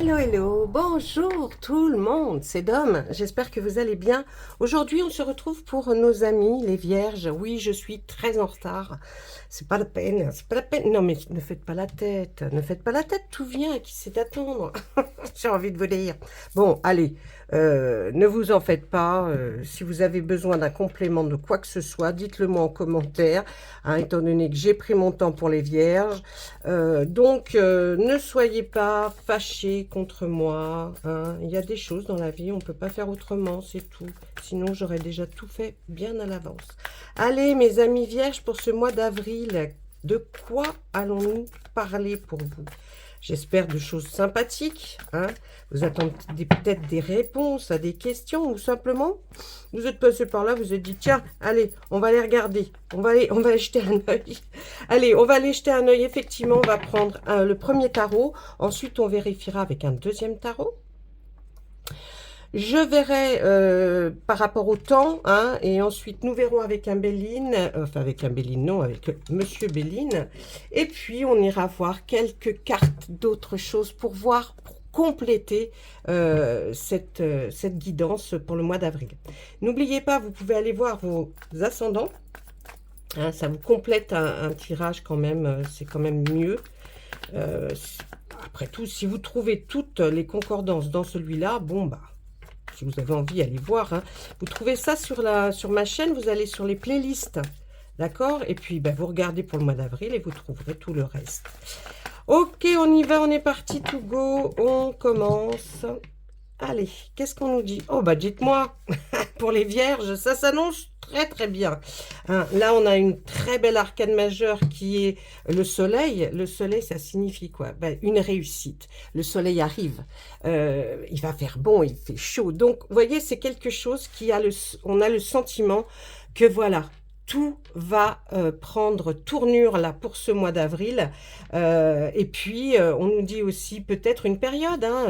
Hello, hello, bonjour tout le monde, c'est Dom, j'espère que vous allez bien. Aujourd'hui, on se retrouve pour nos amis, les vierges. Oui, je suis très en retard, c'est pas la peine, c'est pas la peine. Non, mais ne faites pas la tête, ne faites pas la tête, tout vient, qui sait attendre. J'ai envie de vous dire. Bon, allez, ne vous en faites pas. Si vous avez besoin d'un complément de quoi que ce soit, dites-le moi en commentaire, hein, étant donné que j'ai pris mon temps pour les vierges. Ne soyez pas fâchés contre moi, hein. Il y a des choses dans la vie, on ne peut pas faire autrement, c'est tout. Sinon, j'aurais déjà tout fait bien à l'avance. Allez, mes amis vierges, pour ce mois d'avril, de quoi allons-nous parler pour vous? J'espère de choses sympathiques, hein. Vous attendez peut-être des réponses à des questions ou simplement vous êtes passé par là, vous vous êtes dit tiens, allez, on va les regarder, on va aller jeter un œil. Allez, on va aller jeter un œil. Effectivement, on va prendre le premier tarot. Ensuite, on vérifiera avec un deuxième tarot. Je verrai par rapport au temps, hein, et ensuite nous verrons avec un Béline, enfin avec un Béline, non, avec Monsieur Béline, et puis on ira voir quelques cartes d'autres choses pour voir, pour compléter cette guidance pour le mois d'avril. N'oubliez pas, vous pouvez aller voir vos ascendants, hein, ça vous complète un tirage quand même, c'est quand même mieux. Après tout, si vous trouvez toutes les concordances dans celui-là, bon bah, si vous avez envie, allez voir, hein. Vous trouvez ça sur ma chaîne, vous allez sur les playlists, d'accord? Et puis, ben, vous regardez pour le mois d'avril et vous trouverez tout le reste. Ok, on y va, on est parti, to go, on commence. Allez, qu'est-ce qu'on nous dit? Oh, bah dites-moi, pour les vierges, ça s'annonce très très bien. Hein, là, on a une très belle arcane majeure qui est le soleil. Le soleil, ça signifie quoi? Ben, une réussite. Le soleil arrive. Il va faire bon, il fait chaud. Donc, vous voyez, c'est quelque chose qui a on a le sentiment que voilà, tout va prendre tournure là pour ce mois d'avril. Et puis, on nous dit aussi peut-être une période, hein,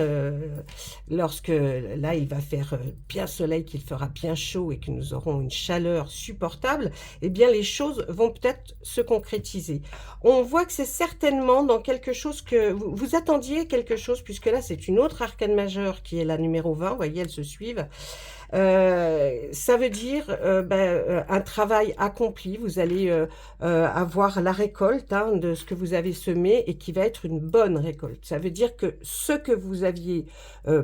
lorsque là, il va faire bien soleil, qu'il fera bien chaud et que nous aurons une chaleur supportable, eh bien, les choses vont peut-être se concrétiser. On voit que c'est certainement dans quelque chose que vous attendiez quelque chose, puisque là, c'est une autre arcane majeure qui est la numéro 20, vous voyez, elles se suivent. Ça veut dire un travail accompli. Vous allez avoir la récolte, hein, de ce que vous avez semé et qui va être une bonne récolte. Ça veut dire que ce que vous aviez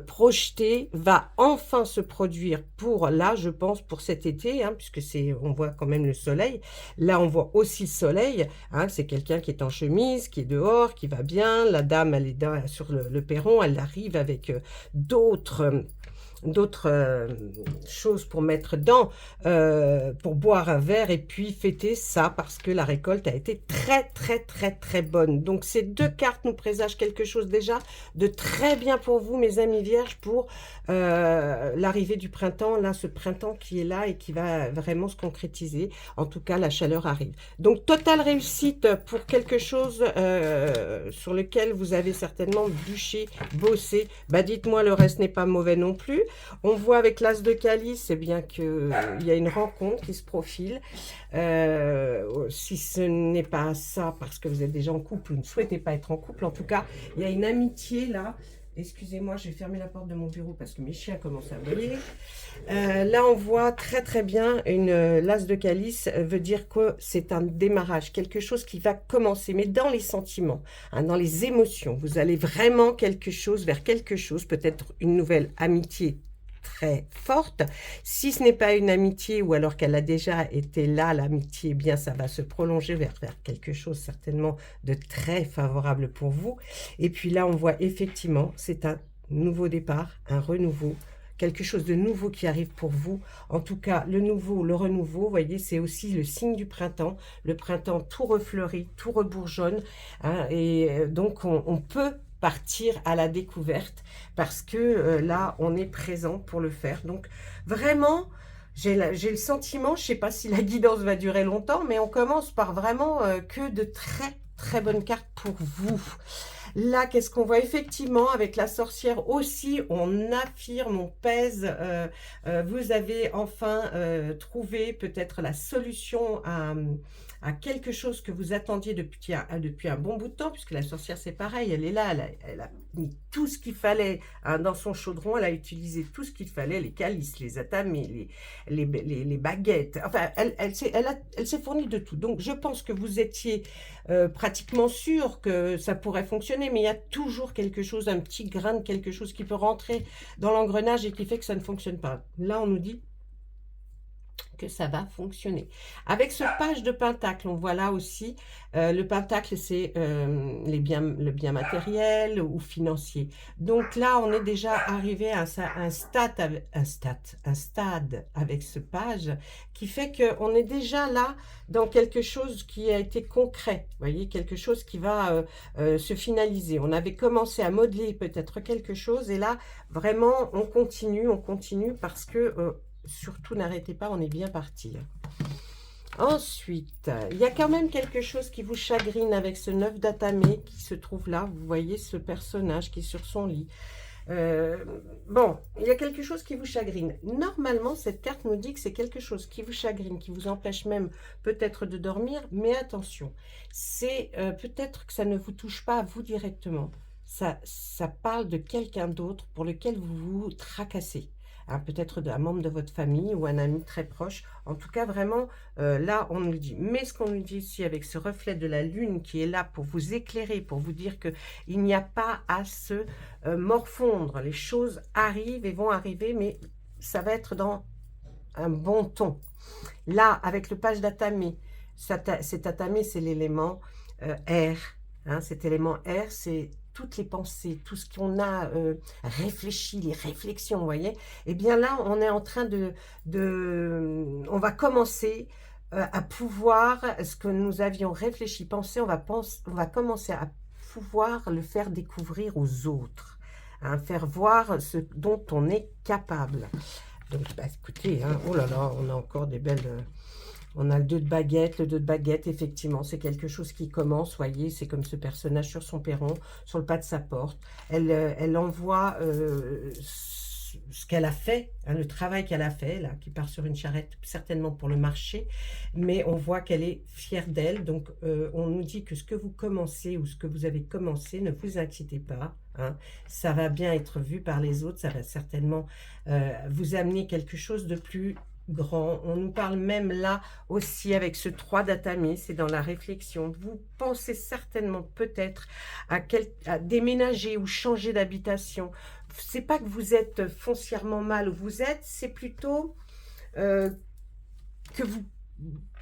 projeté va enfin se produire pour là, je pense, pour cet été, hein, puisque on voit quand même le soleil. Là, on voit aussi le soleil, hein, c'est quelqu'un qui est en chemise, qui est dehors, qui va bien. La dame, elle est sur le perron, elle arrive avec d'autres choses pour mettre pour boire un verre et puis fêter ça parce que la récolte a été très très très très bonne. Donc ces deux cartes nous présagent quelque chose déjà de très bien pour vous, mes amis vierges, pour l'arrivée du printemps, là, ce printemps qui est là et qui va vraiment se concrétiser. En tout cas, la chaleur arrive. Donc totale réussite pour quelque chose sur lequel vous avez certainement bûché, bossé. Bah dites-moi, le reste n'est pas mauvais non plus. On voit avec l'as de calice, eh bien qu'il y a une rencontre qui se profile. Si ce n'est pas ça, parce que vous êtes déjà en couple ou ne souhaitez pas être en couple, en tout cas, il y a une amitié là. Excusez-moi, je vais fermer la porte de mon bureau parce que mes chiens commencent à aboyer. Là, on voit très très bien l'as de calice veut dire que c'est un démarrage, quelque chose qui va commencer, mais dans les sentiments, hein, dans les émotions. Vous allez vraiment vers quelque chose, peut-être une nouvelle amitié très forte. Si ce n'est pas une amitié ou alors qu'elle a déjà été là, l'amitié, eh bien ça va se prolonger vers quelque chose certainement de très favorable pour vous. Et puis là, on voit effectivement, c'est un nouveau départ, un renouveau, quelque chose de nouveau qui arrive pour vous. En tout cas, le nouveau, le renouveau, vous voyez, c'est aussi le signe du printemps. Le printemps tout refleurit, tout rebourgeonne, hein, et donc on peut partir à la découverte parce que là, on est présent pour le faire. Donc, vraiment, j'ai le sentiment, je ne sais pas si la guidance va durer longtemps, mais on commence par vraiment que de très, très bonnes cartes pour vous. Là, qu'est-ce qu'on voit? Effectivement, avec la sorcière aussi, on affirme, on pèse. Vous avez enfin trouvé peut-être la solution à quelque chose que vous attendiez depuis un bon bout de temps, puisque la sorcière, c'est pareil, elle est là, elle a mis tout ce qu'il fallait hein, dans son chaudron, elle a utilisé tout ce qu'il fallait, les calices, les atamis, les baguettes, enfin, elle s'est fournie de tout. Donc, je pense que vous étiez pratiquement sûr que ça pourrait fonctionner, mais il y a toujours quelque chose, un petit grain de quelque chose qui peut rentrer dans l'engrenage et qui fait que ça ne fonctionne pas. Là, on nous dit que ça va fonctionner. Avec ce page de pentacle, on voit là aussi, le pentacle, c'est le bien matériel ou financier. Donc là, on est déjà arrivé à un stade avec ce page qui fait qu'on est déjà là dans quelque chose qui a été concret. Vous voyez, quelque chose qui va se finaliser. On avait commencé à modeler peut-être quelque chose et là, vraiment, on continue parce que surtout, n'arrêtez pas, on est bien parti. Ensuite, il y a quand même quelque chose qui vous chagrine avec ce 9 d'atamé qui se trouve là. Vous voyez ce personnage qui est sur son lit. Bon, il y a quelque chose qui vous chagrine. Normalement, cette carte nous dit que c'est quelque chose qui vous chagrine, qui vous empêche même peut-être de dormir. Mais attention, c'est peut-être que ça ne vous touche pas à vous directement. Ça parle de quelqu'un d'autre pour lequel vous vous tracassez. Hein, peut-être un membre de votre famille ou un ami très proche. En tout cas, vraiment, là, on nous le dit. Mais ce qu'on nous dit ici avec ce reflet de la lune qui est là pour vous éclairer, pour vous dire qu'il n'y a pas à se morfondre. Les choses arrivent et vont arriver, mais ça va être dans un bon ton. Là, avec le page d'atamé, cet atamé, c'est l'élément air. Hein, cet élément air, c'est toutes les pensées, tout ce qu'on a réfléchi, les réflexions, vous voyez. Eh bien là, on est en train on va commencer à pouvoir, ce que nous avions réfléchi, pensé, on va commencer à pouvoir le faire découvrir aux autres, hein, faire voir ce dont on est capable. Donc, bah, écoutez, hein, oh là là, on a encore des belles... On a le 2 de baguette. Le 2 de baguette, effectivement, c'est quelque chose qui commence. Voyez, c'est comme ce personnage sur son perron, sur le pas de sa porte. Elle envoie ce qu'elle a fait, hein, le travail qu'elle a fait, là, qui part sur une charrette, certainement pour le marché. Mais on voit qu'elle est fière d'elle. Donc, on nous dit que ce que vous commencez ou ce que vous avez commencé, ne vous inquiétez pas. Hein, ça va bien être vu par les autres. Ça va certainement vous amener quelque chose de plus grand. On nous parle même là aussi avec ce 3 d'atamé, c'est dans la réflexion. Vous pensez certainement peut-être à déménager ou changer d'habitation. C'est pas que vous êtes foncièrement mal où vous êtes, c'est plutôt que vous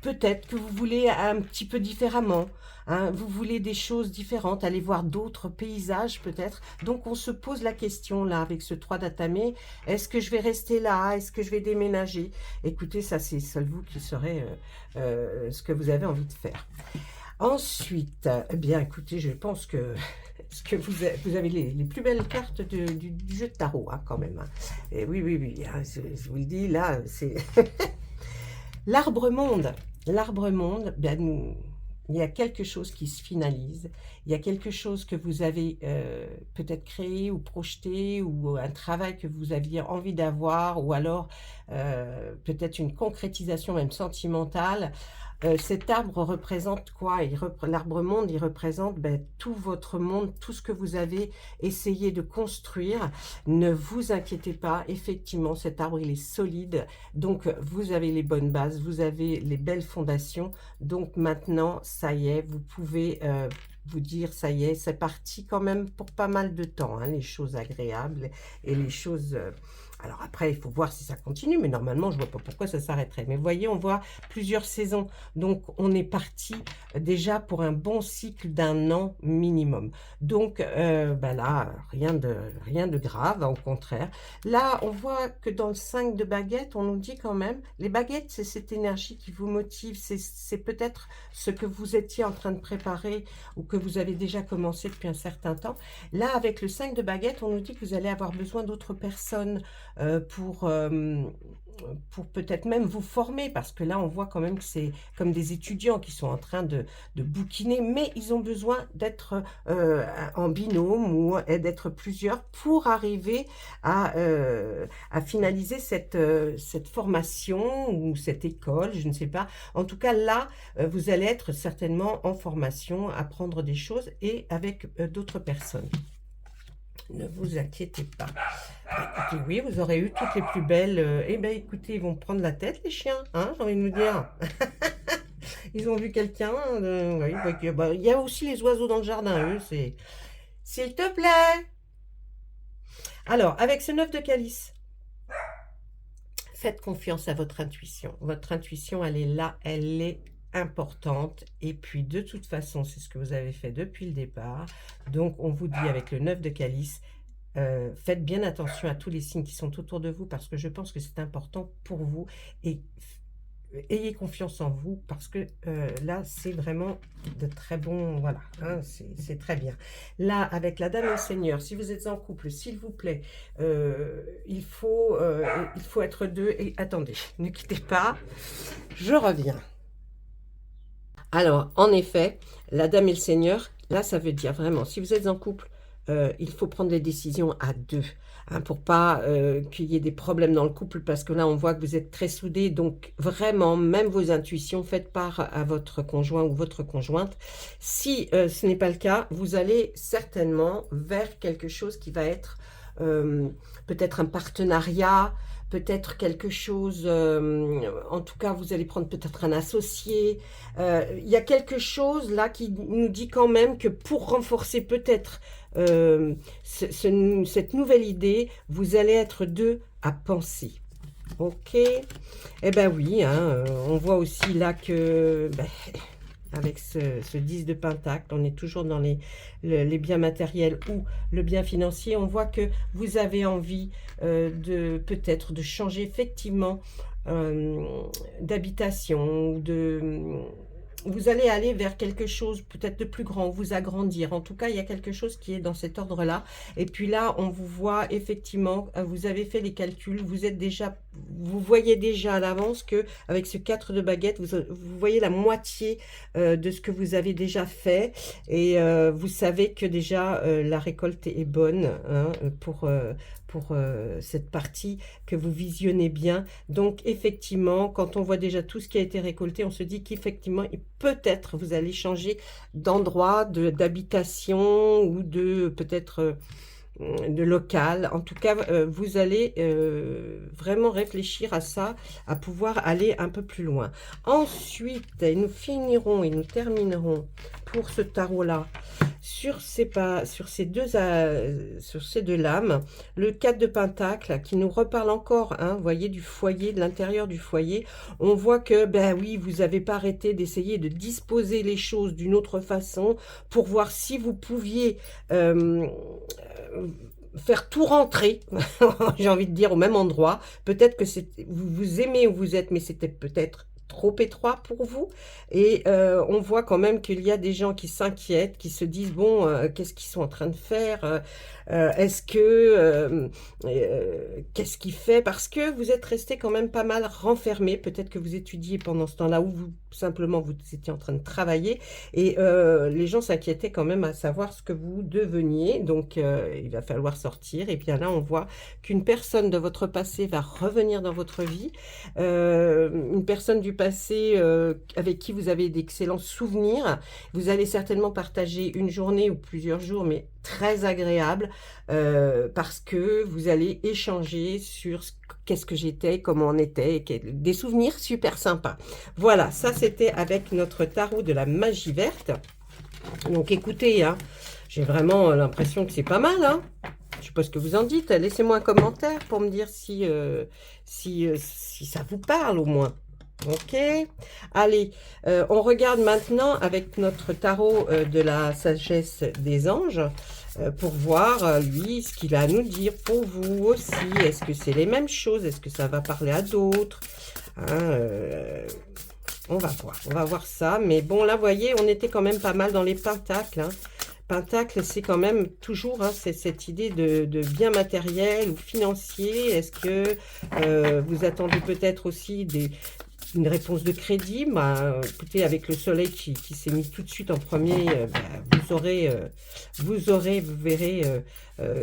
peut-être que vous voulez un petit peu différemment, hein, vous voulez des choses différentes, aller voir d'autres paysages peut-être. Donc on se pose la question là avec ce 3 d'atamé, est-ce que je vais rester là, est-ce que je vais déménager? Écoutez, ça c'est seul vous qui saurez ce que vous avez envie de faire. Ensuite, eh bien écoutez, je pense que vous avez les plus belles cartes du jeu de tarot hein, quand même. Hein. Et oui, hein, je vous le dis là, c'est... L'arbre monde, bien, il y a quelque chose qui se finalise, il y a quelque chose que vous avez peut-être créé ou projeté, ou un travail que vous aviez envie d'avoir, ou alors peut-être une concrétisation même sentimentale. Cet arbre représente quoi? L'arbre monde, il représente tout votre monde, tout ce que vous avez essayé de construire. Ne vous inquiétez pas, effectivement, cet arbre, il est solide. Donc, vous avez les bonnes bases, vous avez les belles fondations. Donc, maintenant, ça y est, vous pouvez vous dire, ça y est, c'est parti quand même pour pas mal de temps, hein, les choses agréables et les choses... Alors après, il faut voir si ça continue, mais normalement, je ne vois pas pourquoi ça s'arrêterait. Mais vous voyez, on voit plusieurs saisons. Donc, on est parti déjà pour un bon cycle d'1 an minimum. Donc, là, rien de grave, au contraire. Là, on voit que dans le 5 de baguette, on nous dit quand même, les baguettes, c'est cette énergie qui vous motive. C'est peut-être ce que vous étiez en train de préparer ou que vous avez déjà commencé depuis un certain temps. Là, avec le 5 de baguette, on nous dit que vous allez avoir besoin d'autres personnes pour peut-être même vous former, parce que là, on voit quand même que c'est comme des étudiants qui sont en train de bouquiner, mais ils ont besoin d'être en binôme ou d'être plusieurs pour arriver à finaliser cette formation ou cette école, je ne sais pas. En tout cas, là, vous allez être certainement en formation, apprendre des choses et avec d'autres personnes. Ne vous inquiétez pas. Écoutez, oui, vous aurez eu toutes les plus belles. Eh bien, écoutez, ils vont prendre la tête, les chiens, hein, j'ai envie de vous dire. Ils ont vu quelqu'un. Oui, bah, il y a aussi les oiseaux dans le jardin, eux, c'est... S'il te plaît. Alors, avec ce 9 de calice, faites confiance à votre intuition. Votre intuition, elle est là, elle est importante. Et puis, de toute façon, c'est ce que vous avez fait depuis le départ. Donc, on vous dit avec le 9 de calice, faites bien attention à tous les signes qui sont autour de vous parce que je pense que c'est important pour vous. Et ayez confiance en vous parce que là, c'est vraiment de très bons... Voilà, hein, c'est très bien. Là, avec la Dame et le Seigneur, si vous êtes en couple, s'il vous plaît, il faut être deux. Et attendez, ne quittez pas, je reviens. Alors, en effet, la Dame et le Seigneur, là, ça veut dire vraiment, si vous êtes en couple, il faut prendre des décisions à deux, hein, pour pas qu'il y ait des problèmes dans le couple, parce que là, on voit que vous êtes très soudés, donc vraiment, même vos intuitions, faites part à votre conjoint ou votre conjointe. Si ce n'est pas le cas, vous allez certainement vers quelque chose qui va être peut-être un partenariat, peut-être quelque chose, en tout cas, vous allez prendre peut-être un associé. Il y a quelque chose là qui nous dit quand même que pour renforcer peut-être cette nouvelle idée, vous allez être deux à penser. Ok? Eh bien oui, hein, on voit aussi là que... Ben, avec ce 10 de pentacle, on est toujours dans les biens matériels ou le bien financier. On voit que vous avez envie peut-être de changer effectivement d'habitation, vous allez aller vers quelque chose peut-être de plus grand, vous agrandir. En tout cas, il y a quelque chose qui est dans cet ordre-là. Et puis là, on vous voit effectivement, vous avez fait les calculs, vous voyez déjà à l'avance que avec ce 4 de baguette, vous voyez la moitié de ce que vous avez déjà fait. Et vous savez que déjà la récolte est bonne, hein, pour cette partie que vous visionnez bien. Donc effectivement, quand on voit déjà tout ce qui a été récolté, on se dit qu'effectivement, peut-être vous allez changer d'endroit, d'habitation ou de peut-être de local. En tout cas, vous allez vraiment réfléchir à ça, à pouvoir aller un peu plus loin. Ensuite, nous finirons et nous terminerons pour ce tarot-là sur ces deux lames, le 4 de pentacle qui nous reparle encore, hein, vous voyez, du foyer, de l'intérieur du foyer. On voit que, ben oui, vous n'avez pas arrêté d'essayer de disposer les choses d'une autre façon pour voir si vous pouviez faire tout rentrer, j'ai envie de dire, au même endroit. Peut-être que vous aimez où vous êtes, mais c'était peut-être trop étroit pour vous. Et on voit quand même qu'il y a des gens qui s'inquiètent, qui se disent, bon, qu'est-ce qu'ils sont en train de faire, est-ce que qu'est-ce qu'il fait, parce que vous êtes resté quand même pas mal renfermé. Peut-être que vous étudiez pendant ce temps-là, ou simplement vous étiez en train de travailler, et les gens s'inquiétaient quand même à savoir ce que vous deveniez. Donc il va falloir sortir. Et bien là, on voit qu'une personne de votre passé va revenir dans votre vie, une personne du passé avec qui vous avez d'excellents souvenirs. Vous allez certainement partager une journée ou plusieurs jours, mais très agréable, parce que vous allez échanger sur qu'est-ce que j'étais, comment on était, des souvenirs super sympas. Voilà, ça c'était avec notre tarot de la magie verte. Donc écoutez, hein, j'ai vraiment l'impression que c'est pas mal, hein. Je sais pas ce que vous en dites. Laissez-moi un commentaire pour me dire si ça vous parle au moins. Ok, allez, on regarde maintenant avec notre tarot de la sagesse des anges pour voir, lui, ce qu'il a à nous dire pour vous aussi. Est-ce que c'est les mêmes choses? Est-ce que ça va parler à d'autres, hein, on va voir ça. Mais bon, là, vous voyez, on était quand même pas mal dans les pentacles, hein. Pentacle, c'est quand même toujours c'est cette idée de bien matériel ou financier. Est-ce que vous attendez peut-être aussi une réponse de crédit? Écoutez, avec le soleil qui s'est mis tout de suite en premier, vous verrez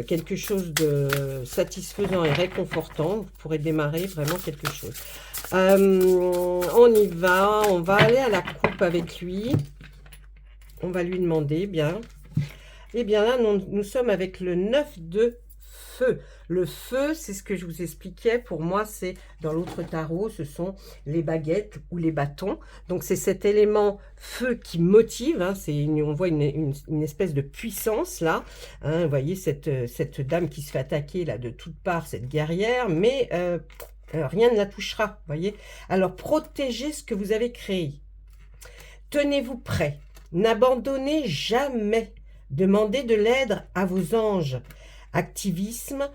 quelque chose de satisfaisant et réconfortant. Vous pourrez démarrer vraiment quelque chose. On y va, on va aller à la coupe avec lui. On va lui demander, bien. Eh bien là, nous sommes avec le 9 de feu. Le feu, c'est ce que je vous expliquais. Pour moi, c'est dans l'autre tarot, ce sont les baguettes ou les bâtons. Donc, c'est cet élément feu qui motive. On voit une espèce de puissance là. Vous voyez cette dame qui se fait attaquer là de toutes parts, cette guerrière. Mais rien ne la touchera. Vous voyez. Alors, protégez ce que vous avez créé. Tenez-vous prêts. N'abandonnez jamais. Demandez de l'aide à vos anges. Activisme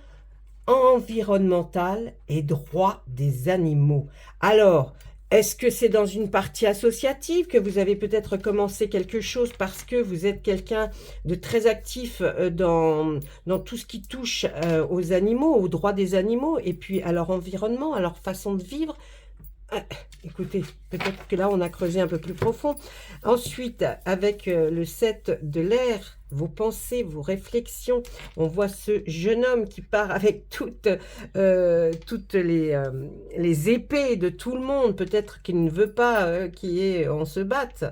environnemental et droit des animaux. Alors, est-ce que c'est dans une partie associative que vous avez peut-être commencé quelque chose parce que vous êtes quelqu'un de très actif dans tout ce qui touche aux animaux, aux droits des animaux et puis à leur environnement, à leur façon de vivre? Écoutez, peut-être que là, on a creusé un peu plus profond. Ensuite, avec le 7 de l'air, vos pensées, vos réflexions, on voit ce jeune homme qui part avec toutes les épées de tout le monde. Peut-être qu'il ne veut pas on se batte.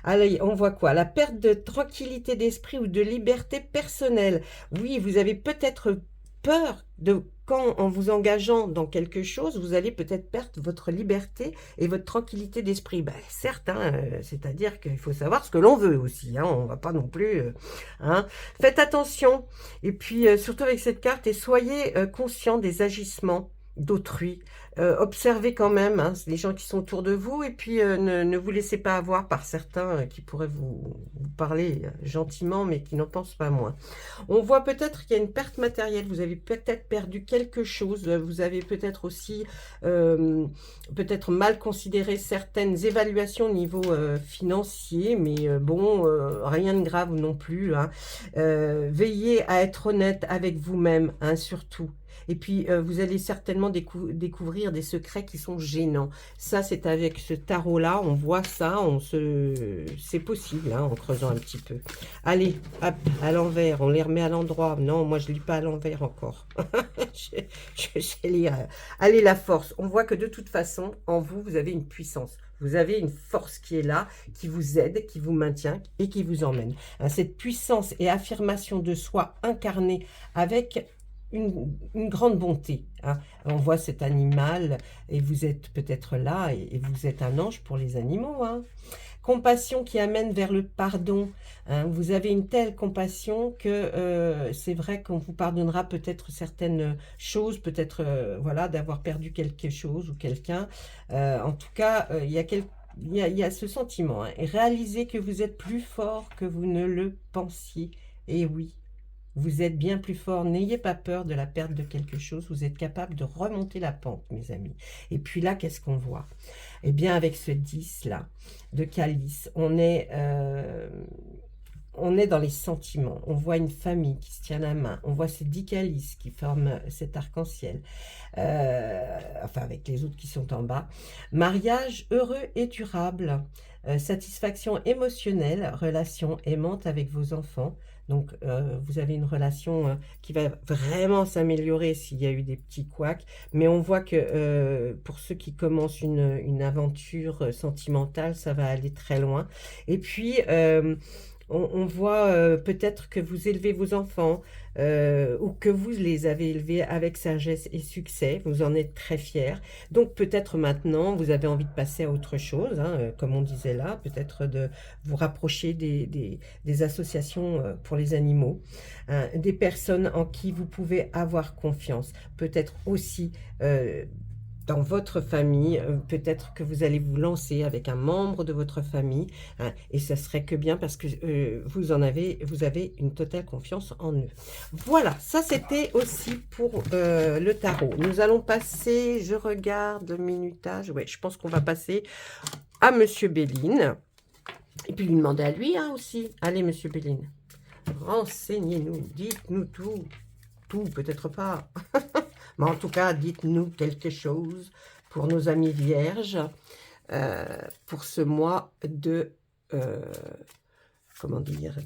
Allez, on voit quoi? La perte de tranquillité d'esprit ou de liberté personnelle. Oui, vous avez peut-être peur en vous engageant dans quelque chose, vous allez peut-être perdre votre liberté et votre tranquillité d'esprit. Certes, c'est-à-dire qu'il faut savoir ce que l'on veut aussi. On ne va pas non plus... Faites attention. Et puis, surtout avec cette carte, et soyez conscient des agissements d'autrui. Observez quand même les gens qui sont autour de vous et puis ne vous laissez pas avoir par certains qui pourraient vous parler gentiment mais qui n'en pensent pas moins. On voit peut-être qu'il y a une perte matérielle, vous avez peut-être perdu quelque chose, vous avez peut-être aussi peut-être mal considéré certaines évaluations au niveau financier, mais rien de grave non plus. Veillez à être honnête avec vous-même, surtout. Et puis, vous allez certainement découvrir des secrets qui sont gênants. Ça, c'est avec ce tarot-là, on voit ça, c'est possible, en creusant un petit peu. Allez, hop, à l'envers, on les remet à l'endroit. Non, moi, je ne lis pas à l'envers encore. je sais lire. Allez, la force. On voit que de toute façon, en vous, vous avez une puissance. Vous avez une force qui est là, qui vous aide, qui vous maintient et qui vous emmène. Cette puissance et affirmation de soi incarnée avec... Une grande bonté. On voit cet animal et vous êtes peut-être là et vous êtes un ange pour les animaux. Compassion qui amène vers le pardon. Vous avez une telle compassion que c'est vrai qu'on vous pardonnera peut-être certaines choses, peut-être d'avoir perdu quelque chose ou quelqu'un. En tout cas, il y a ce sentiment. Et réalisez que vous êtes plus fort que vous ne le pensiez. Et oui. Vous êtes bien plus fort, n'ayez pas peur de la perte de quelque chose, vous êtes capable de remonter la pente, mes amis. Et puis là, qu'est-ce qu'on voit? Eh bien, avec ce 10 là, de calice, on est dans les sentiments, on voit une famille qui se tient la main, on voit ces 10 calices qui forment cet arc-en-ciel, avec les autres qui sont en bas. Mariage heureux et durable, satisfaction émotionnelle, relation aimante avec vos enfants. Donc, vous avez une relation qui va vraiment s'améliorer s'il y a eu des petits couacs. Mais on voit que pour ceux qui commencent une aventure sentimentale, ça va aller très loin. Et puis, on voit peut-être que vous élevez vos enfants ou que vous les avez élevés avec sagesse et succès. Vous en êtes très fiers. Donc peut-être maintenant, vous avez envie de passer à autre chose, comme on disait là, peut-être de vous rapprocher des associations pour les animaux, des personnes en qui vous pouvez avoir confiance. Peut-être aussi... dans votre famille, peut-être que vous allez vous lancer avec un membre de votre famille, et ça serait que bien parce que vous avez une totale confiance en eux. Voilà, ça c'était aussi pour le tarot. Nous allons passer, je regarde le minutage, ouais, je pense qu'on va passer à Monsieur Béline. Et puis lui demander à lui hein, aussi. Allez, monsieur Béline, renseignez-nous, dites-nous tout. Tout, peut-être pas. Mais en tout cas, dites-nous quelque chose pour nos amis vierges pour ce mois de, comment dire,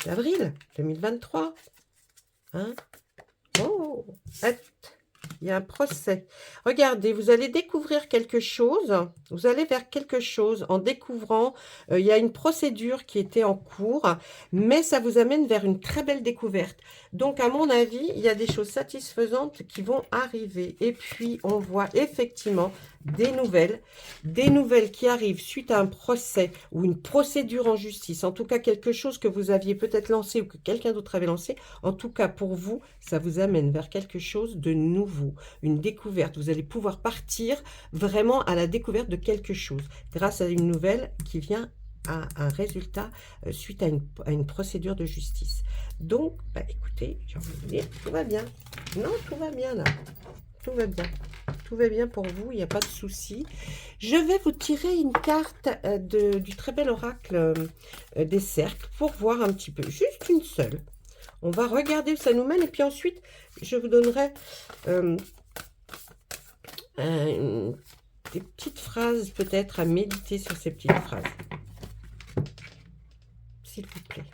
d'avril 2023. Hein? Oh, il y a un procès. Regardez, vous allez découvrir quelque chose. Vous allez vers quelque chose en découvrant. Il y a une procédure qui était en cours, mais ça vous amène vers une très belle découverte. Donc, à mon avis, il y a des choses satisfaisantes qui vont arriver. Et puis, on voit effectivement des nouvelles qui arrivent suite à un procès ou une procédure en justice. En tout cas, quelque chose que vous aviez peut-être lancé ou que quelqu'un d'autre avait lancé. En tout cas, pour vous, ça vous amène vers quelque chose de nouveau, une découverte. Vous allez pouvoir partir vraiment à la découverte de quelque chose grâce à une nouvelle qui vient à un résultat suite à une procédure de justice. Donc, bah, écoutez, j'ai envie de vous dire, tout va bien. Non, tout va bien là. Tout va bien. Tout va bien pour vous, il n'y a pas de souci. Je vais vous tirer une carte du très bel oracle des cercles pour voir un petit peu, juste une seule. On va regarder où ça nous mène et puis ensuite, je vous donnerai des petites phrases peut-être à méditer sur ces petites phrases. S'il vous plaît.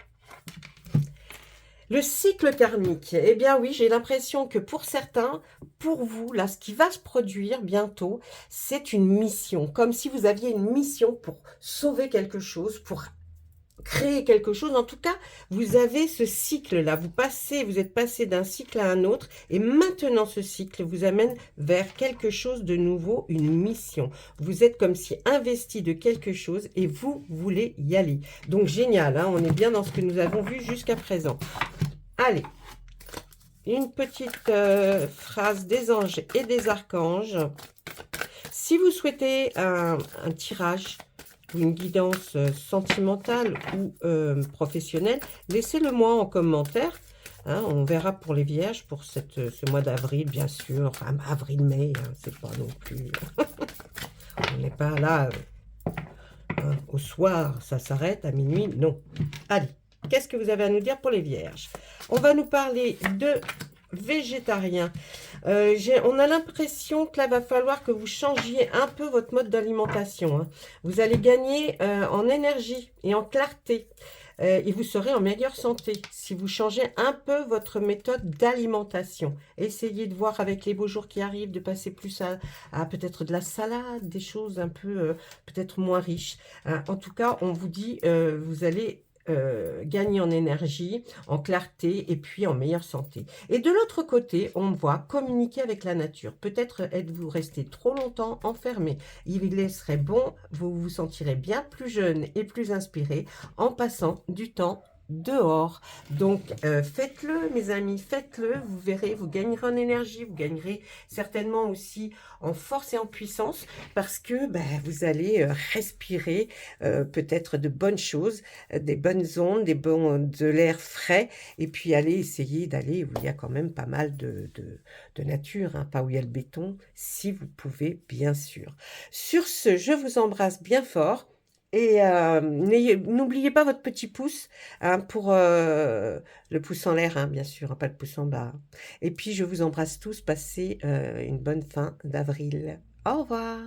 Le cycle karmique, eh bien oui, j'ai l'impression que pour certains, pour vous, là, ce qui va se produire bientôt, c'est une mission. Comme si vous aviez une mission pour sauver quelque chose, pour créer quelque chose. En tout cas, vous avez ce cycle-là. Vous êtes passé d'un cycle à un autre. Et maintenant, ce cycle vous amène vers quelque chose de nouveau, une mission. Vous êtes comme si investi de quelque chose et vous voulez y aller. Donc, génial. Hein, on est bien dans ce que nous avons vu jusqu'à présent. Allez. Une petite phrase des anges et des archanges. Si vous souhaitez un tirage ou une guidance sentimentale ou professionnelle, laissez-le moi en commentaire. Hein, on verra pour les vierges pour ce mois d'avril, bien sûr. Enfin, avril-mai, hein, c'est pas non plus... on n'est pas là hein, au soir, ça s'arrête à minuit. Non. Allez, qu'est-ce que vous avez à nous dire pour les vierges? On va nous parler de végétarien. On a l'impression que là, va falloir que vous changiez un peu votre mode d'alimentation. Hein. Vous allez gagner en énergie et en clarté. Et vous serez en meilleure santé si vous changez un peu votre méthode d'alimentation. Essayez de voir avec les beaux jours qui arrivent, de passer plus à peut-être de la salade, des choses un peu peut-être moins riches. Hein. En tout cas, on vous dit, vous allez gagner en énergie, en clarté et puis en meilleure santé. Et de l'autre côté, on voit communiquer avec la nature. Peut-être êtes-vous resté trop longtemps enfermé. Il serait bon, vous vous sentirez bien plus jeune et plus inspiré en passant du temps dehors. Donc, faites-le, mes amis, faites-le. Vous verrez, vous gagnerez en énergie, vous gagnerez certainement aussi en force et en puissance parce que vous allez respirer peut-être de bonnes choses, des bonnes ondes, de l'air frais et puis aller essayer d'aller où il y a quand même pas mal de nature, hein, pas où il y a le béton, si vous pouvez, bien sûr. Sur ce, je vous embrasse bien fort. Et n'oubliez pas votre petit pouce hein, pour le pouce en l'air, hein, bien sûr, hein, pas le pouce en bas. Et puis, je vous embrasse tous. Passez une bonne fin d'avril. Au revoir.